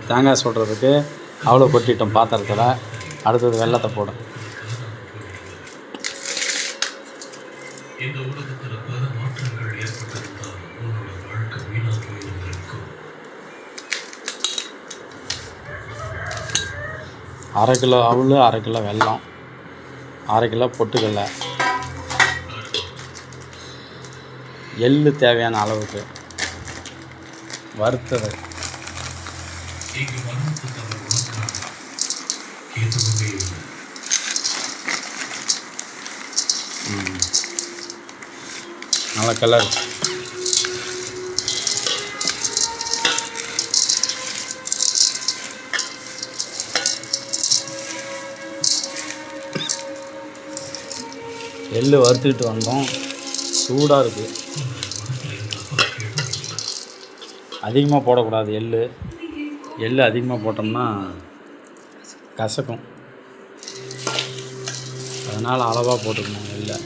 தேங்காய் சுடுறதுக்கு அவ்வளோ கொட்டிட்டோம் பாத்திரத்தில். அடுத்தது வெல்லத்தை போடும். அரை கிலோ அவல், அரை கிலோ வெல்லம், அரை கிலோ பொட்டுக்கடலை, எள்ளு தேவையான அளவுக்கு வறுத்தது. நல்ல கலர். எள்ளு வறுத்துக்கிட்டு வந்தோம். சூடாக இருக்குது. அதிகமாக போடக்கூடாது. எள்ளு அதிகமாக போட்டோம்னா கசக்கும். அதனால் அளவாக போட்டுக்கணும் எள்ளை.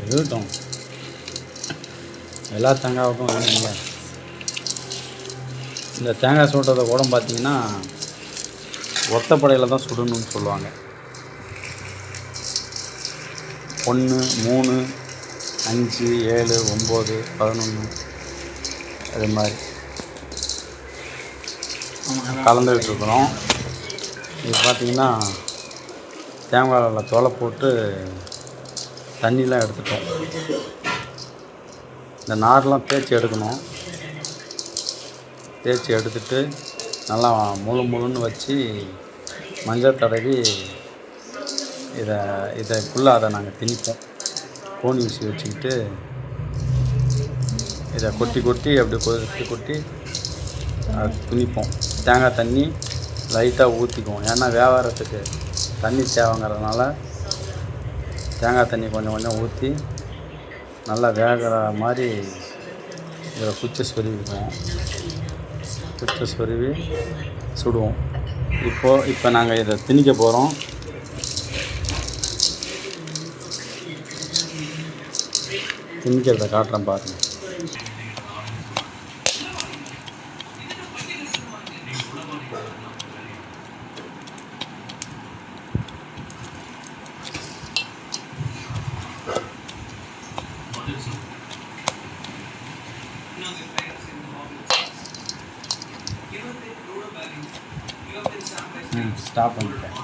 இருக்கட்டும், எல்லா தேங்காவுக்கும் வேணும்ல. இந்த தேங்காய் சுடுறதை கூட பார்த்திங்கன்னா ஒத்தப்படையில் தான் சுடணும்னு சொல்லுவாங்க. 1, 3, 5, 7, 9, 11 அது மாதிரி கலந்துக்கிட்டு இருக்கிறோம். இது பார்த்திங்கன்னா தேங்காயில் தோலை போட்டு தண்ணிலாம் எடுத்துட்டோம். இந்த நார்லாம் தேய்ச்சி எடுக்கணும். தேய்ச்சி எடுத்துட்டு நல்லா முழுன்னு வச்சு மஞ்சள் தடவி இதுக்குள்ளே அதை நாங்கள் திணிப்போம். கோணி ஊசி வச்சுக்கிட்டு இதை கொட்டி அப்படி கொட்டி அதை திணிப்போம். தேங்காய் தண்ணி லைட்டாக ஊற்றிக்குவோம். ஏன்னா வியாபாரத்துக்கு தண்ணி தேவைங்கிறதுனால தேங்காய் தண்ணி கொஞ்சம் ஊற்றி நல்லா வேகிற மாதிரி இதில் குச்சி சொருவிக்குவோம். குச்சி சொருவி சுடுவோம். இப்போ நாங்கள் இதை திணிக்க போகிறோம். திணிக்கிறத காட்டுறேன் பாருங்கள். ஸ்டாப் பண்ணிட்டேன்.